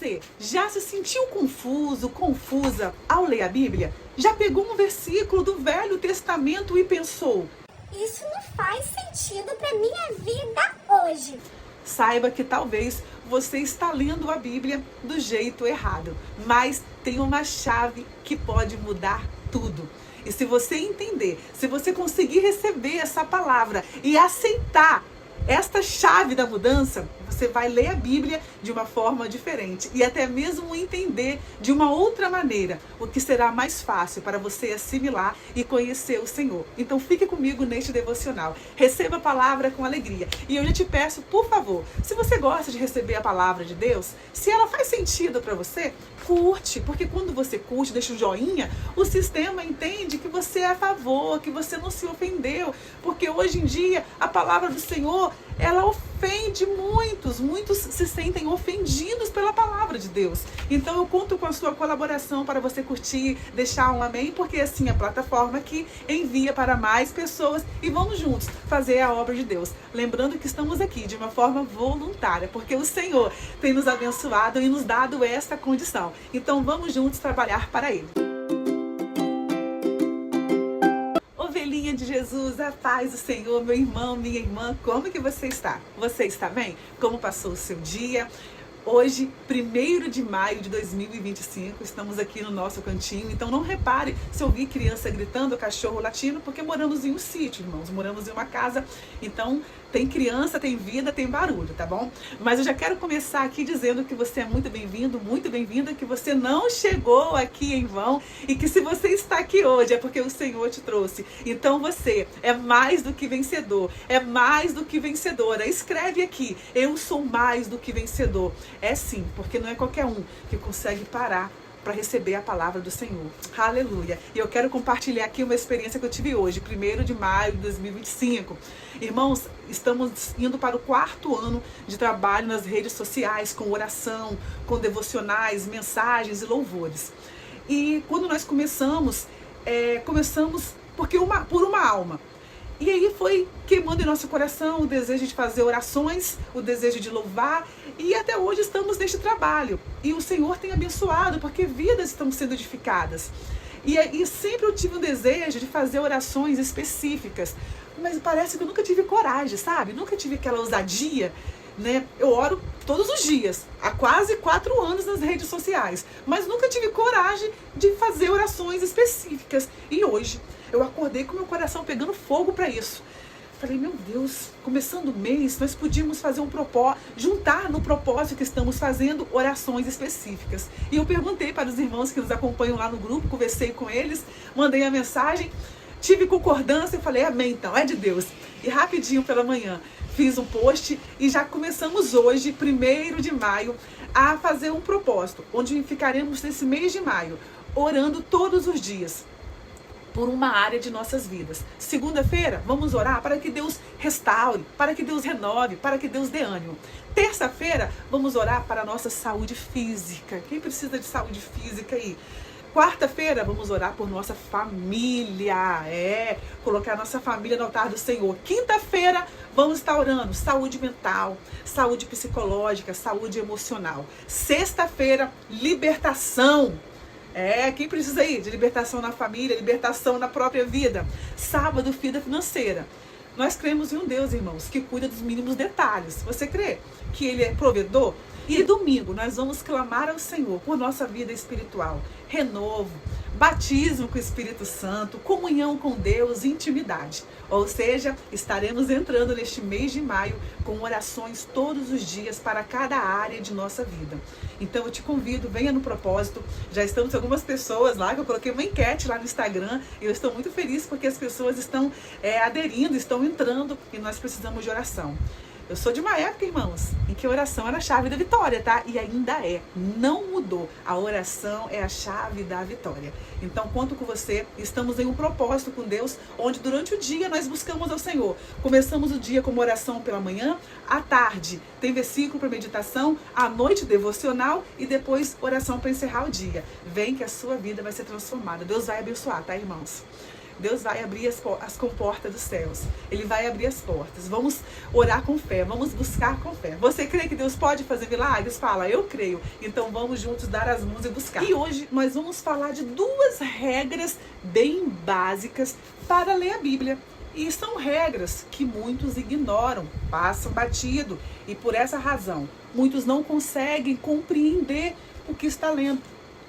você já se sentiu confuso, confusa ao ler a Bíblia? Já pegou um versículo do Velho Testamento e pensou: isso não faz sentido para minha vida hoje. Saiba que talvez você está lendo a Bíblia do jeito errado, mas tem uma chave que pode mudar tudo. E se você entender, se você conseguir receber essa palavra e aceitar esta chave da mudança, você vai ler a Bíblia de uma forma diferente e até mesmo entender de uma outra maneira, o que será mais fácil para você assimilar e conhecer o Senhor. Então fique comigo neste devocional, receba a palavra com alegria. E eu já te peço, por favor, se você gosta de receber a palavra de Deus, se ela faz sentido para você, curte, porque quando você curte, deixa o joinha, o sistema entende que você é a favor, que você não se ofendeu, porque hoje em dia a palavra do Senhor, ela ofende muitos se sentem ofendidos pela palavra de Deus. Então eu conto com a sua colaboração para você curtir, deixar um amém, porque assim a plataforma que envia para mais pessoas e vamos juntos fazer a obra de Deus. Lembrando que estamos aqui de uma forma voluntária, porque o Senhor tem nos abençoado e nos dado esta condição. Então vamos juntos trabalhar para Ele. Ovelhinha de Jesus, a paz do Senhor, meu irmão, minha irmã, como que você está? Você está bem? Como passou o seu dia? Hoje, 1º de maio de 2025, estamos aqui no nosso cantinho, então não repare se ouvir criança gritando, cachorro latindo, porque moramos em um sítio, irmãos, moramos em uma casa, então tem criança, tem vida, tem barulho, tá bom? Mas eu já quero começar aqui dizendo que você é muito bem-vindo, muito bem-vinda, que você não chegou aqui em vão e que se você está aqui hoje é porque o Senhor te trouxe. Então você é mais do que vencedor, é mais do que vencedora. Escreve aqui, eu sou mais do que vencedor. É sim, porque não é qualquer um que consegue parar para receber a palavra do Senhor. Aleluia! E eu quero compartilhar aqui uma experiência que eu tive hoje, 1º de maio de 2025. Irmãos, estamos indo para o 4º ano de trabalho nas redes sociais, com oração, com devocionais, mensagens e louvores. E quando nós começamos porque por uma alma. E aí foi queimando em nosso coração o desejo de fazer orações, o desejo de louvar, e até hoje estamos neste trabalho. E o Senhor tem abençoado, porque vidas estão sendo edificadas. E sempre eu tive um desejo de fazer orações específicas, mas parece que eu nunca tive coragem, sabe? Nunca tive aquela ousadia, né? Eu oro todos os dias, há quase 4 anos nas redes sociais, mas nunca tive coragem de fazer orações específicas. E hoje eu acordei com meu coração pegando fogo para isso. Falei, meu Deus, começando o mês, nós podíamos fazer juntar no propósito que estamos fazendo orações específicas. E eu perguntei para os irmãos que nos acompanham lá no grupo, conversei com eles, mandei a mensagem, tive concordância e falei, amém, então, é de Deus. E rapidinho pela manhã, fiz um post e já começamos hoje, 1º de maio, a fazer um propósito, onde ficaremos nesse mês de maio, orando todos os dias por uma área de nossas vidas. Segunda-feira, vamos orar para que Deus restaure, para que Deus renove, para que Deus dê ânimo. Terça-feira, vamos orar para a nossa saúde física. Quem precisa de saúde física aí? Quarta-feira, vamos orar por nossa família. Colocar nossa família no altar do Senhor. Quinta-feira, vamos estar orando saúde mental, saúde psicológica, saúde emocional. Sexta-feira, libertação. Quem precisa aí de libertação na família, libertação na própria vida? Sábado, vida financeira. Nós cremos em um Deus, irmãos, que cuida dos mínimos detalhes. Você crê que Ele é provedor? E domingo nós vamos clamar ao Senhor por nossa vida espiritual, renovo, batismo com o Espírito Santo, comunhão com Deus, intimidade. Ou seja, estaremos entrando neste mês de maio com orações todos os dias para cada área de nossa vida. Então eu te convido, venha no propósito. Já estamos com algumas pessoas lá, que eu coloquei uma enquete lá no Instagram, e eu estou muito feliz porque as pessoas estão aderindo, estão entrando, e nós precisamos de oração. Eu sou de uma época, irmãos, em que a oração era a chave da vitória, tá? E ainda é. Não mudou. A oração é a chave da vitória. Então, conto com você. Estamos em um propósito com Deus, onde durante o dia nós buscamos ao Senhor. Começamos o dia com uma oração pela manhã, à tarde tem versículo para meditação, à noite devocional e depois oração para encerrar o dia. Vem que a sua vida vai ser transformada. Deus vai abençoar, tá, irmãos? Deus vai abrir as comportas dos céus. Ele vai abrir as portas. Vamos orar com fé, vamos buscar com fé. Você crê que Deus pode fazer milagres? Fala, eu creio. Então vamos juntos dar as mãos e buscar. E hoje nós vamos falar de 2 regras bem básicas para ler a Bíblia. E são regras que muitos ignoram, passam batido. E por essa razão, muitos não conseguem compreender o que está lendo.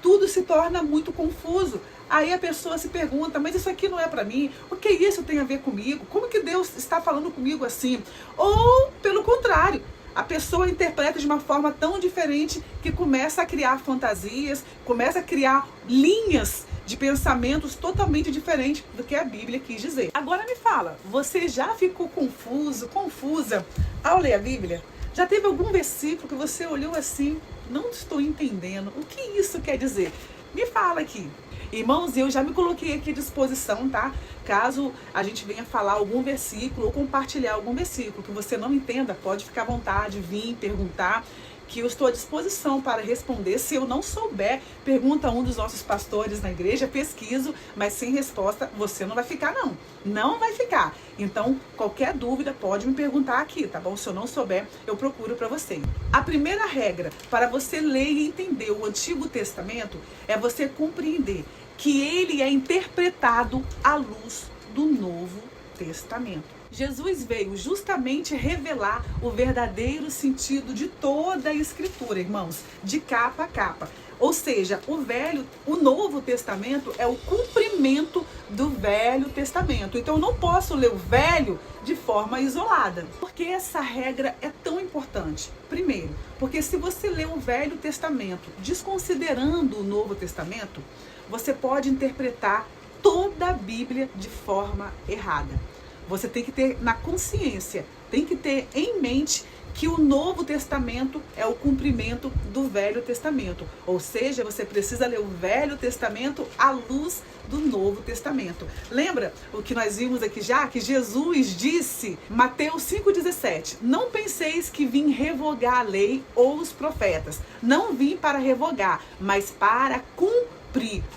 Tudo se torna muito confuso. Aí a pessoa se pergunta, mas isso aqui não é para mim? O que isso tem a ver comigo? Como que Deus está falando comigo assim? Ou, pelo contrário, a pessoa interpreta de uma forma tão diferente que começa a criar fantasias, começa a criar linhas de pensamentos totalmente diferentes do que a Bíblia quis dizer. Agora me fala, você já ficou confuso, confusa ao ler a Bíblia? Já teve algum versículo que você olhou assim, não estou entendendo, o que isso quer dizer? Me fala aqui. Irmãos, eu já me coloquei aqui à disposição, tá? Caso a gente venha falar algum versículo ou compartilhar algum versículo que você não entenda, pode ficar à vontade, vir perguntar, que eu estou à disposição para responder. Se eu não souber, pergunta a um dos nossos pastores na igreja, pesquiso, mas sem resposta você não vai ficar não. Não vai ficar. Então, qualquer dúvida pode me perguntar aqui, tá bom? Se eu não souber, eu procuro para você. A primeira regra para você ler e entender o Antigo Testamento é você compreender que ele é interpretado à luz do Novo Testamento. Jesus veio justamente revelar o verdadeiro sentido de toda a Escritura, irmãos, de capa a capa. Ou seja, o Novo Testamento é o cumprimento do Velho Testamento. Então eu não posso ler o Velho de forma isolada. Por que essa regra é tão importante? Primeiro, porque se você ler o Velho Testamento desconsiderando o Novo Testamento, você pode interpretar toda a Bíblia de forma errada. Você tem que ter na consciência, tem que ter em mente que o Novo Testamento é o cumprimento do Velho Testamento. Ou seja, você precisa ler o Velho Testamento à luz do Novo Testamento. Lembra o que nós vimos aqui já? Que Jesus disse, Mateus 5,17, não penseis que vim revogar a lei ou os profetas. Não vim para revogar, mas para cumprir.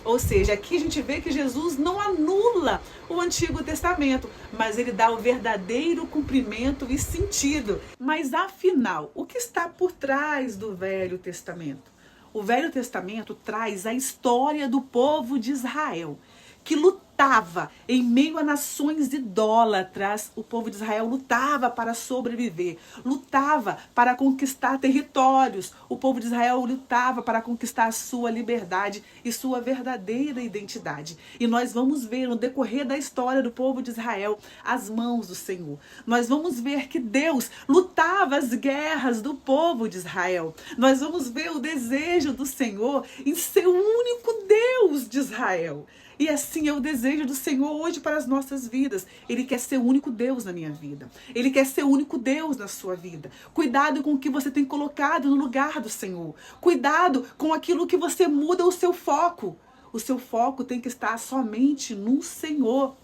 Ou seja, aqui a gente vê que Jesus não anula o Antigo Testamento, mas ele dá o verdadeiro cumprimento e sentido. Mas afinal, o que está por trás do Velho Testamento? O Velho Testamento traz a história do povo de Israel, que lutava em meio a nações idólatras. O povo de Israel lutava para sobreviver, lutava para conquistar territórios. O povo de Israel lutava para conquistar a sua liberdade e sua verdadeira identidade. E nós vamos ver no decorrer da história do povo de Israel as mãos do Senhor. Nós vamos ver que Deus lutava as guerras do povo de Israel. Nós vamos ver o desejo do Senhor em ser o único Deus de Israel. E assim é o desejo do Senhor hoje para as nossas vidas. Ele quer ser o único Deus na minha vida. Ele quer ser o único Deus na sua vida. Cuidado com o que você tem colocado no lugar do Senhor. Cuidado com aquilo que você muda o seu foco. O seu foco tem que estar somente no Senhor.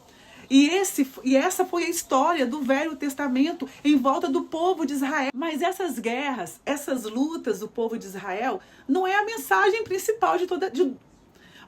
E essa foi a história do Velho Testamento em volta do povo de Israel. Mas essas guerras, essas lutas do povo de Israel, não é a mensagem principal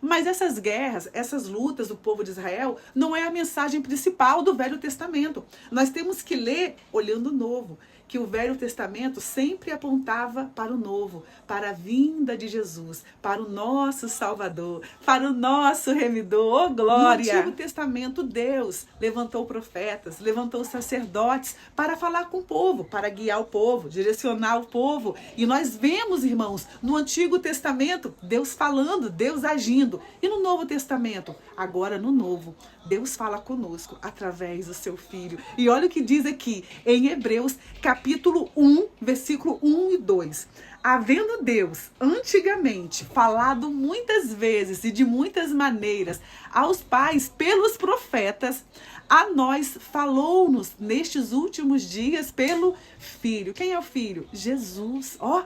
Mas essas guerras, essas lutas do povo de Israel, não é a mensagem principal do Velho Testamento. Nós temos que ler olhando o Novo, que o Velho Testamento sempre apontava para o Novo, para a vinda de Jesus, para o nosso Salvador, para o nosso Remidor. Oh, glória! No Antigo Testamento, Deus levantou profetas, levantou sacerdotes para falar com o povo, para guiar o povo, direcionar o povo. E nós vemos, irmãos, no Antigo Testamento, Deus falando, Deus agindo. E no Novo Testamento, agora no Novo, Deus fala conosco através do seu Filho. E olha o que diz aqui em Hebreus, capítulo 1, versículo 1 e 2. Havendo Deus antigamente falado muitas vezes e de muitas maneiras aos pais pelos profetas, a nós falou-nos nestes últimos dias pelo Filho. Quem é o Filho? Jesus. Ó,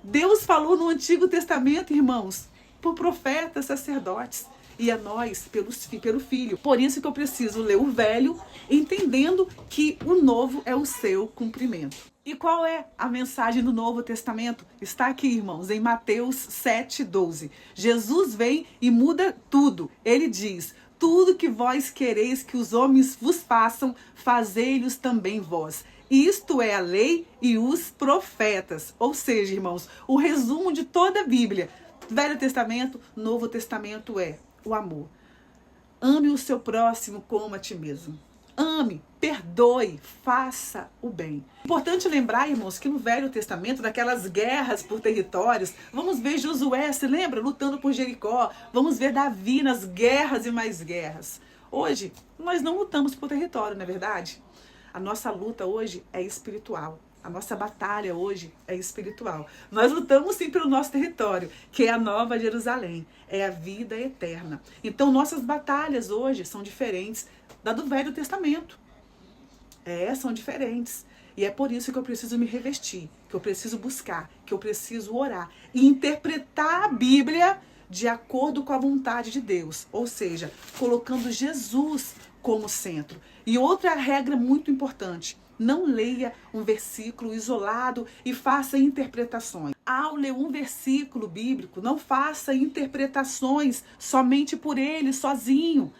Deus falou no Antigo Testamento, irmãos, por profetas, sacerdotes. E a nós, pelo Filho. Por isso que eu preciso ler o Velho, entendendo que o Novo é o seu cumprimento. E qual é a mensagem do Novo Testamento? Está aqui, irmãos, em Mateus 7,12. Jesus vem e muda tudo. Ele diz, tudo que vós quereis que os homens vos façam, fazei-los também vós. Isto é a lei e os profetas. Ou seja, irmãos, o resumo de toda a Bíblia, Velho Testamento, Novo Testamento, é o amor. Ame o seu próximo como a ti mesmo. Ame, perdoe, faça o bem. Importante lembrar, irmãos, que no Velho Testamento, naquelas guerras por territórios, vamos ver Josué, se lembra? Lutando por Jericó. Vamos ver Davi nas guerras e mais guerras. Hoje, nós não lutamos por território, não é verdade? A nossa luta hoje é espiritual. A nossa batalha hoje é espiritual. Nós lutamos sim pelo nosso território, que é a Nova Jerusalém, é a vida eterna. Então, nossas batalhas hoje são diferentes da do Velho Testamento. São diferentes. E é por isso que eu preciso me revestir, que eu preciso buscar, que eu preciso orar e interpretar a Bíblia de acordo com a vontade de Deus. Ou seja, colocando Jesus como centro. E outra regra muito importante: não leia um versículo isolado e faça interpretações. Ao ler um versículo bíblico, não faça interpretações somente por ele, sozinho.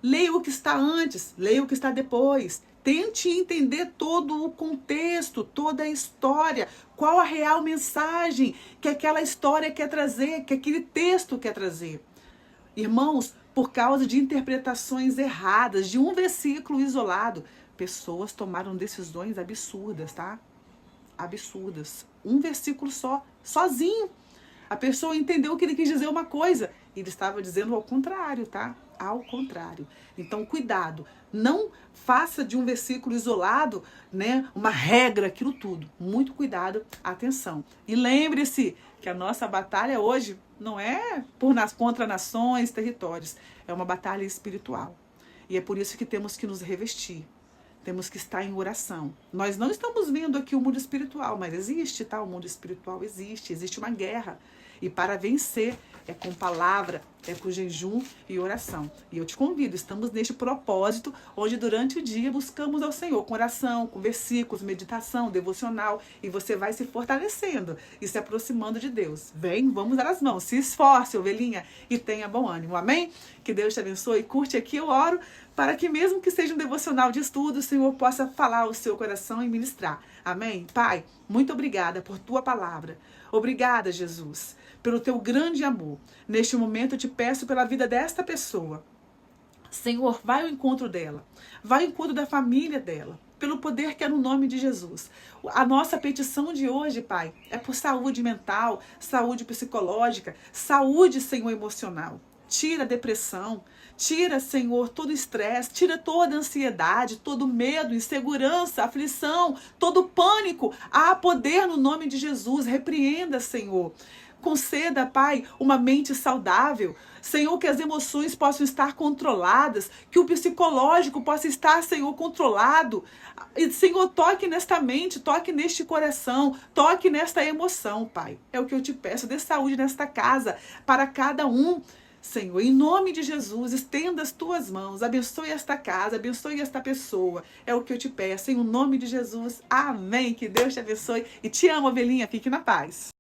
Leia o que está antes, leia o que está depois. Tente entender todo o contexto, toda a história, qual a real mensagem que aquela história quer trazer, que aquele texto quer trazer. Irmãos, por causa de interpretações erradas de um versículo isolado, pessoas tomaram decisões absurdas, tá? Absurdas. Um versículo só, sozinho. A pessoa entendeu que ele quis dizer uma coisa, e ele estava dizendo ao contrário, tá? Ao contrário. Então, cuidado. Não faça de um versículo isolado, né, uma regra, aquilo tudo. Muito cuidado, atenção. E lembre-se que a nossa batalha hoje não é contra nações, territórios. É uma batalha espiritual. E é por isso que temos que nos revestir. Temos que estar em oração. Nós não estamos vendo aqui o mundo espiritual, mas existe, tá? O mundo espiritual existe. Existe uma guerra. E para vencer é com palavra, é com jejum e oração. E eu te convido, estamos neste propósito, onde durante o dia buscamos ao Senhor com oração, com versículos, meditação, devocional, e você vai se fortalecendo e se aproximando de Deus. Vem, vamos dar as mãos, se esforce, ovelhinha, e tenha bom ânimo, amém? Que Deus te abençoe, curte aqui, eu oro, para que mesmo que seja um devocional de estudo, o Senhor possa falar ao seu coração e ministrar, amém? Pai, muito obrigada por tua palavra. Obrigada, Jesus, pelo teu grande amor. Neste momento eu te peço pela vida desta pessoa. Senhor, vai ao encontro dela. Vai ao encontro da família dela. Pelo poder que é no nome de Jesus. A nossa petição de hoje, Pai, é por saúde mental, saúde psicológica, saúde, Senhor, emocional. Tira a depressão, tira, Senhor, todo o estresse, tira toda a ansiedade, todo o medo, insegurança, aflição, todo o pânico. Há poder no nome de Jesus. Repreenda, Senhor. Conceda, Pai, uma mente saudável. Senhor, que as emoções possam estar controladas, que o psicológico possa estar, Senhor, controlado. E, Senhor, toque nesta mente, toque neste coração, toque nesta emoção, Pai. É o que eu te peço, dê saúde nesta casa, para cada um. Senhor, em nome de Jesus, estenda as tuas mãos, abençoe esta casa, abençoe esta pessoa. É o que eu te peço, em nome de Jesus. Amém. Que Deus te abençoe e te amo, ovelhinha. Fique na paz.